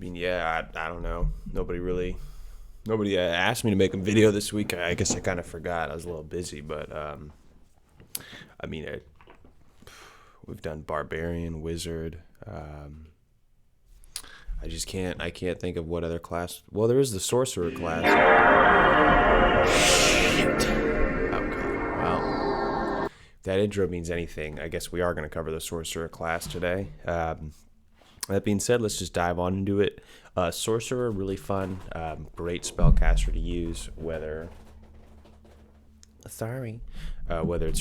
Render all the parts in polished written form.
mean, yeah, I don't know. Nobody asked me to make a video this week. I guess I kind of forgot. I was a little busy, but I mean, we've done barbarian, wizard. I can't think of what other class. Well, there is the sorcerer class. Shit. Okay. Well, if that intro means anything, I guess we are going to cover the sorcerer class today. That being said, let's just dive on into it. Sorcerer, really fun, great spellcaster to use, whether it's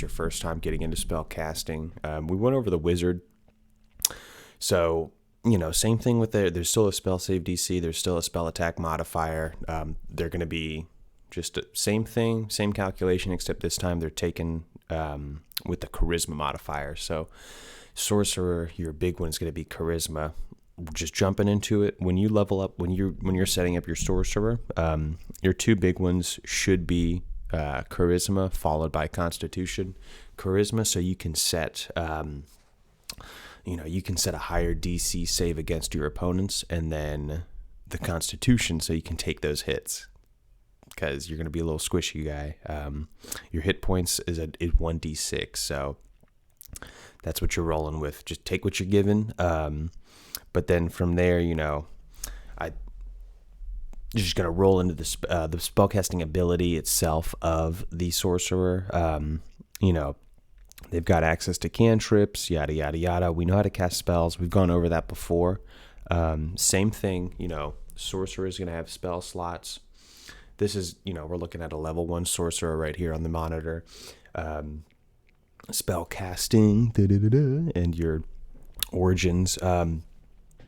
your first time getting into spellcasting. We went over the wizard, so same thing with there's still a spell save DC, there's still a spell attack modifier. They're going to be just same thing, same calculation, except this time they're taken with the charisma modifier. So sorcerer, your big one is going to be charisma. Just jumping into it, when you level up, when you're setting up your sorcerer, your two big ones should be charisma followed by constitution. Charisma, so you can set you can set a higher DC save against your opponents, and then the constitution, so you can take those hits because you're going to be a little squishy guy. Your hit points is 1d6, so that's what you're rolling with. Just take what you're given. But then from there, you're just going to roll into the spellcasting ability itself of the sorcerer. They've got access to cantrips, yada, yada, yada. We know how to cast spells. We've gone over that before. Same thing, sorcerer is going to have spell slots. This is, we're looking at a level 1 sorcerer right here on the monitor. Spell casting, and your origins,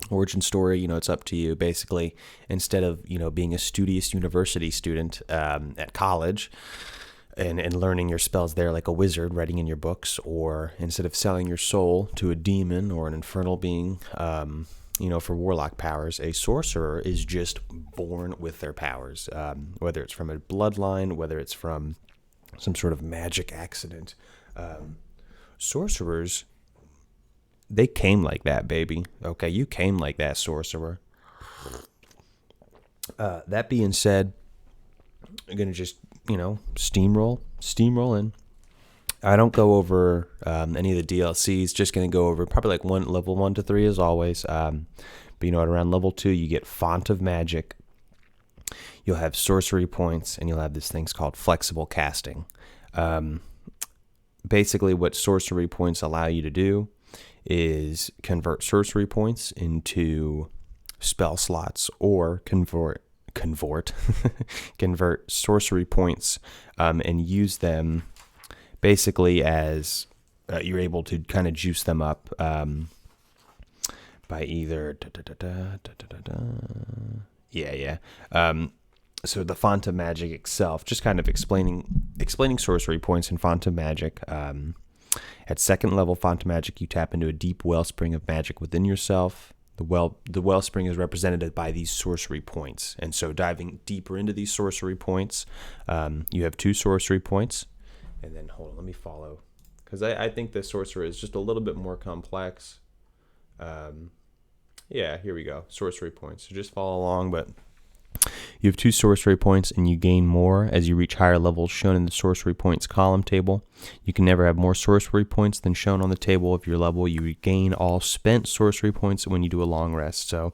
origin story, it's up to you. Basically, instead of, being a studious university student at college and learning your spells there like a wizard, writing in your books, or instead of selling your soul to a demon or an infernal being, for warlock powers, a sorcerer is just born with their powers, whether it's from a bloodline, whether it's from some sort of magic accident. Sorcerers, they came like that, baby. Okay, you came like that, sorcerer. That being said, I'm gonna just steamroll in. I don't go over any of the DLCs. Just gonna go over probably like level 1 to 3 as always. But at around level 2, you get Font of Magic. You'll have sorcery points, and you'll have this thing's called flexible casting. Basically, what sorcery points allow you to do is convert sorcery points into spell slots, or convert sorcery points and use them basically as you're able to kind of juice them up by either so the Font of Magic itself, just kind of explaining sorcery points in Font of Magic. At second level Font of Magic, you tap into a deep wellspring of magic within yourself. The wellspring is represented by these sorcery points. And so diving deeper into these sorcery points, you have 2 sorcery points. And then, hold on, let me follow. Because I think the sorcerer is just a little bit more complex. Here we go. Sorcery points. So just follow along, but you have 2 sorcery points, and you gain more as you reach higher levels shown in the sorcery points column table. You can never have more sorcery points than shown on the table of your level. You regain all spent sorcery points when you do a long rest. So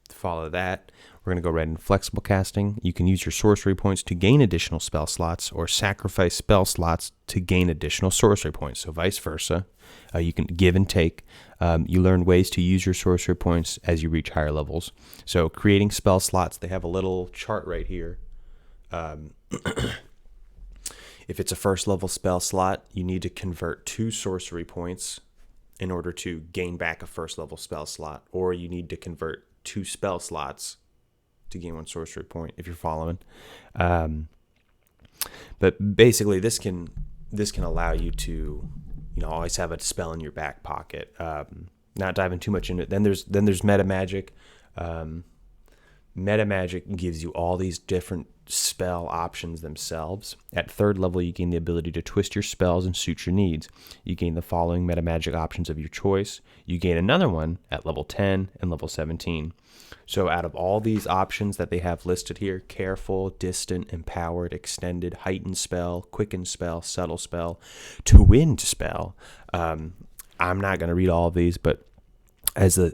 to follow that, we're going to go right into flexible casting. You can use your sorcery points to gain additional spell slots, or sacrifice spell slots to gain additional sorcery points. So vice versa. You can give and take. You learn ways to use your sorcery points as you reach higher levels. So creating spell slots, they have a little chart right here. If it's a first level spell slot, you need to convert 2 sorcery points in order to gain back a first level spell slot, or you need to convert 2 spell slots to gain 1 sorcery point, if you're following. But basically, this can allow you to always have a spell in your back pocket. Not diving too much into it. Then there's meta magic. Meta Magic gives you all these different spell options themselves. At 3rd level, you gain the ability to twist your spells and suit your needs. You gain the following Meta Magic options of your choice. You gain another one at level 10 and level 17. So out of all these options that they have listed here, careful, distant, empowered, extended, heightened spell, quickened spell, subtle spell, twinned spell. I'm not going to read all of these, but as a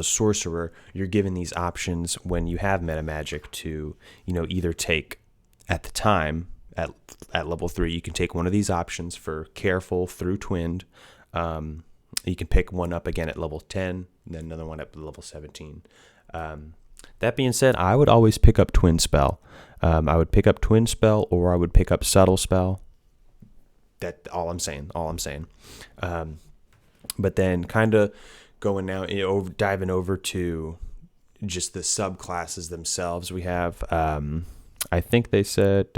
sorcerer, you're given these options when you have meta magic to, either take at the time at level 3, you can take one of these options for careful through twinned. You can pick one up again at level 10, and then another one at level 17. That being said, I would always pick up twin spell. I would pick up twin spell, or I would pick up subtle spell. That all I'm saying. But then kind of going now, diving over to just the subclasses themselves. We have, I think they said,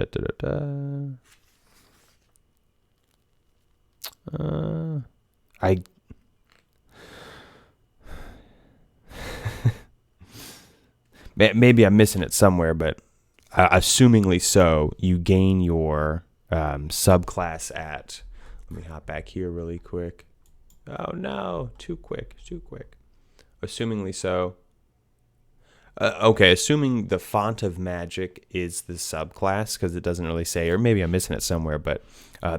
maybe I'm missing it somewhere, but assumingly so, you gain your subclass at, let me hop back here really quick. Oh no, too quick. Assumingly so. Okay, assuming the font of magic is the subclass, because it doesn't really say, or maybe I'm missing it somewhere, but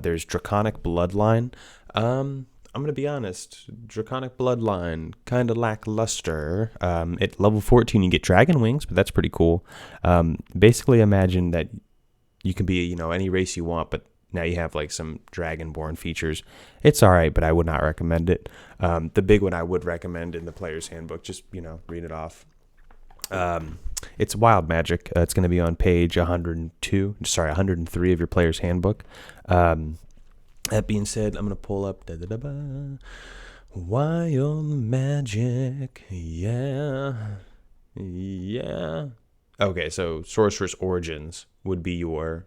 there's Draconic Bloodline. I'm going to be honest, Draconic Bloodline, kind of lackluster. At level 14, you get dragon wings, but that's pretty cool. Basically, imagine that you can be, any race you want, but now you have like some dragonborn features. It's all right, but I would not recommend it. The big one I would recommend in the player's handbook, just, read it off. It's wild magic. It's going to be on page 103 of your player's handbook. That being said, I'm going to pull up wild magic. Yeah. Okay, so Sorcerer's Origins would be your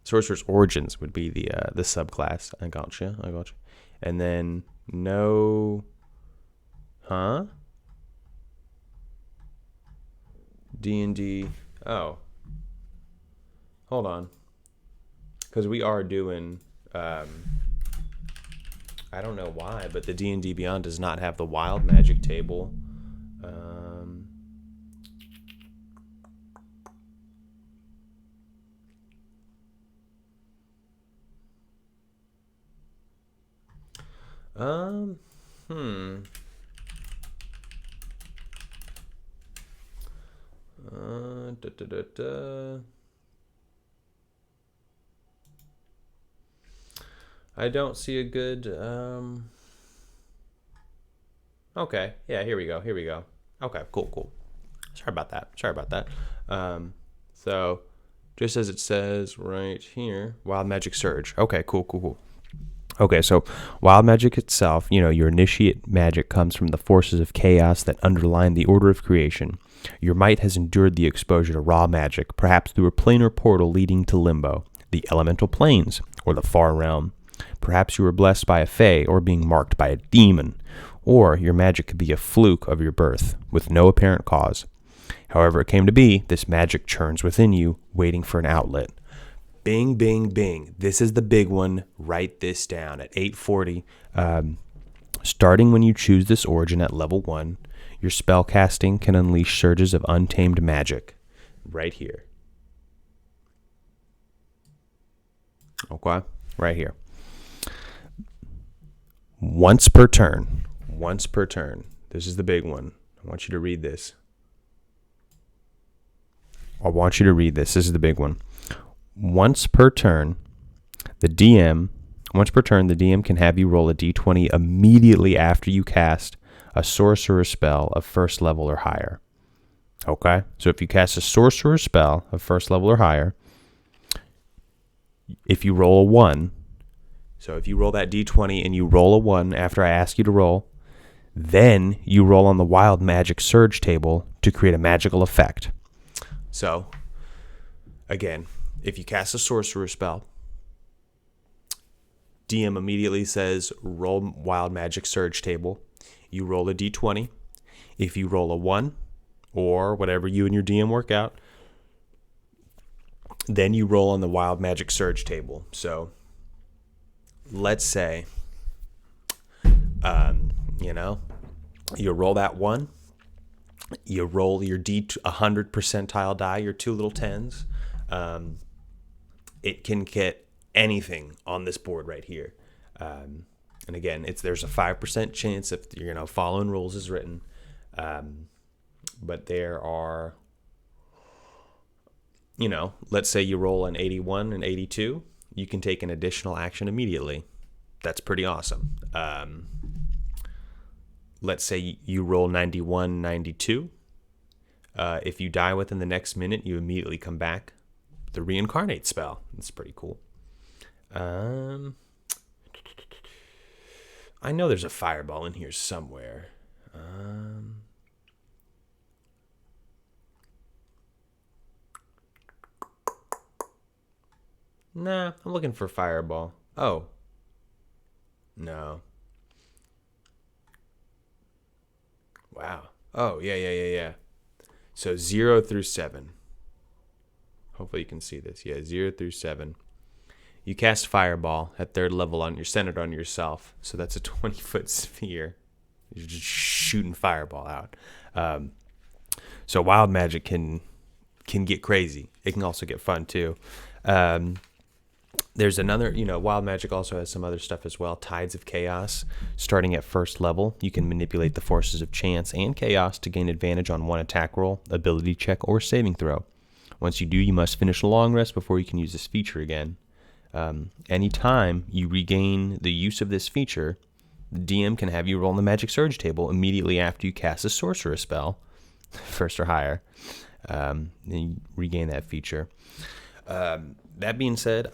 Sorcerer's Origins would be the subclass. I gotcha. And then D&D. Oh, hold on. Because we are doing, I don't know why, but the D&D Beyond does not have the wild magic table. I don't see a good, okay, yeah, here we go. Okay, cool. Sorry about that. So, just as it says right here, Wild Magic Surge. Okay, cool. Okay, so wild magic itself, your initiate magic comes from the forces of chaos that underline the order of creation. Your might has endured the exposure to raw magic, perhaps through a planar portal leading to limbo, the elemental planes, or the far realm. Perhaps you were blessed by a fae or being marked by a demon, or your magic could be a fluke of your birth, with no apparent cause. However it came to be, this magic churns within you, waiting for an outlet. Bing, bing, bing. This is the big one. Write this down at 840. Starting when you choose this origin at level 1, your spellcasting can unleash surges of untamed magic. Right here. Okay? Right here. Once per turn. This is the big one. I want you to read this. This is the big one. Once per turn, the DM can have you roll a d20 immediately after you cast a sorcerer spell of first level or higher. Okay? So if you cast a sorcerer spell of first level or higher, if you roll a 1, so if you roll that d20 and you roll a 1 after I ask you to roll, then you roll on the wild magic surge table to create a magical effect. So, again, if you cast a sorcerer spell, DM immediately says, roll wild magic surge table. You roll a d20. If you roll a 1 or whatever you and your DM work out. Then you roll on the Wild Magic Surge table. So let's say, you roll that 1. You roll your 100 percentile die, your 2 little 10s. It can get anything on this board right here. And again, there's a 5% chance if you're following rules as written. But there are, let's say you roll an 81 and 82, you can take an additional action immediately. That's pretty awesome. Let's say you roll 91, 92. If you die within the next minute, you immediately come back. The reincarnate spell. That's pretty cool. I know there's a fireball in here somewhere. Nah, I'm looking for fireball. Oh. No. Wow. Oh, yeah. So 0 through 7. Hopefully you can see this. Yeah, 0 through 7. You cast Fireball at 3rd level you're centered on yourself. So that's a 20-foot sphere. You're just shooting Fireball out. So Wild Magic can get crazy. It can also get fun too. There's another, Wild Magic also has some other stuff as well. Tides of Chaos. Starting at 1st level, you can manipulate the forces of chance and chaos to gain advantage on one attack roll, ability check, or saving throw. Once you do, you must finish a long rest before you can use this feature again. Anytime you regain the use of this feature, the DM can have you roll on the Magic Surge table immediately after you cast a Sorcerer spell, 1st or higher. Then you regain that feature. That being said,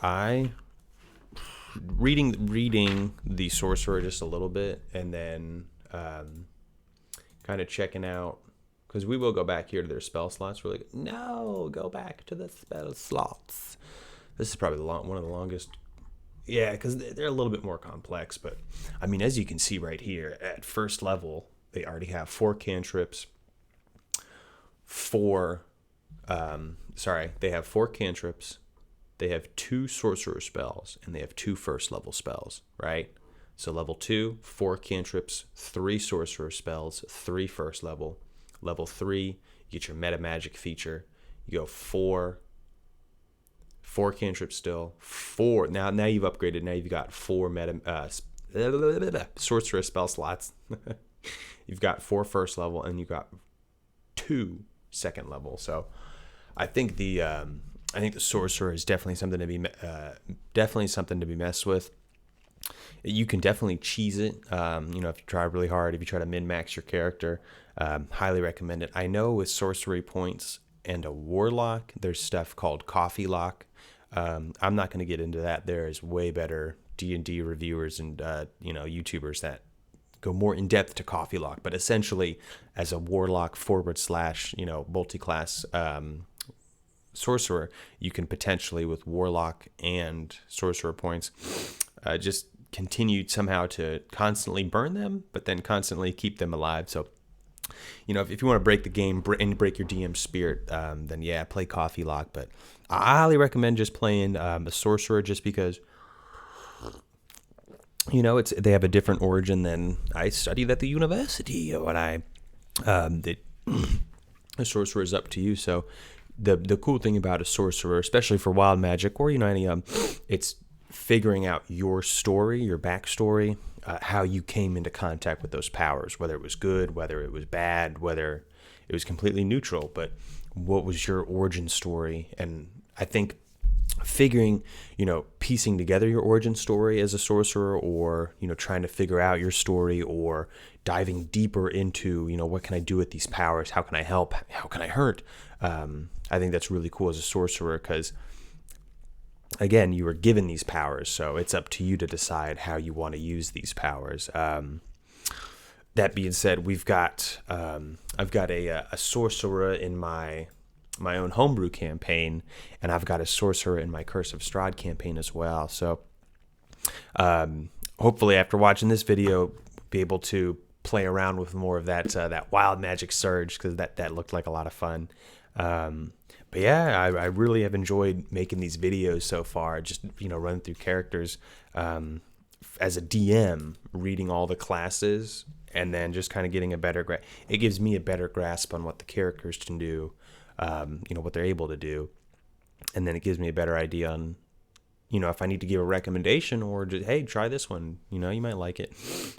reading the Sorcerer just a little bit, and then kind of checking out, because we will go back here to their spell slots. We're like, no, go back to the spell slots. This is probably one of the longest. Yeah, because they're a little bit more complex. But, I mean, as you can see right here, at 1st level, they already have 4 cantrips, they have 4 cantrips, they have 2 sorcerer spells, and they have 2 1st level spells, right? So level 2, 4 cantrips, 3 sorcerer spells, 3 1st level. Level 3, you get your meta magic feature. You go 4 cantrips still, 4. Now you've upgraded. Now you've got 4 sorcerer spell slots. You've got 4 1st level, and you've got 2 2nd level. So I think the sorcerer is definitely something to be messed with. You can definitely cheese it. If you try really hard, if you try to min-max your character, highly recommend it. I know with sorcery points and a warlock, there's stuff called coffee lock. I'm not going to get into that. There is way better D&D reviewers and YouTubers that go more in depth to coffee lock. But essentially, as a warlock / multi-class sorcerer, you can potentially, with warlock and sorcerer points, just continue somehow to constantly burn them, but then constantly keep them alive. So, if you want to break the game and break your DM spirit, then yeah, play coffee lock. But I highly recommend just playing the sorcerer, just because they have a different origin than I studied at the university. The sorcerer is up to you. So the cool thing about a sorcerer, especially for wild magic or it's figuring out your story, your backstory, how you came into contact with those powers, whether it was good, whether it was bad, whether it was completely neutral, but what was your origin story? And I think figuring, piecing together your origin story as a sorcerer, or, trying to figure out your story, or diving deeper into, what can I do with these powers? How can I help? How can I hurt? I think that's really cool as a sorcerer, because again, you were given these powers, so it's up to you to decide how you want to use these powers. That being said, I've got a sorcerer in my own homebrew campaign, and I've got a sorcerer in my Curse of Strahd campaign as well. So hopefully after watching this video, be able to play around with more of that wild magic surge, because that looked like a lot of fun. But yeah, I really have enjoyed making these videos so far. Just running through characters as a DM, reading all the classes, and then just kind of getting a better grasp. It gives me a better grasp on what the characters can do, what they're able to do, and then it gives me a better idea on if I need to give a recommendation, or just, hey, try this one. You might like it.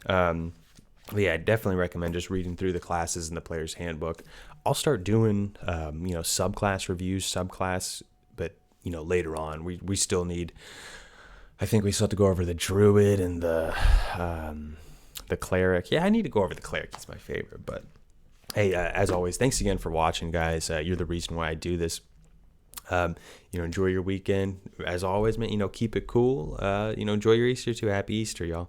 But yeah, I definitely recommend just reading through the classes in the player's handbook. I'll start doing, subclass reviews, but later on, we still need. I think we still have to go over the druid and the cleric. Yeah, I need to go over the cleric. It's my favorite. But hey, as always, thanks again for watching, guys. You're the reason why I do this. Enjoy your weekend. As always, man, keep it cool. Enjoy your Easter too. Happy Easter, y'all.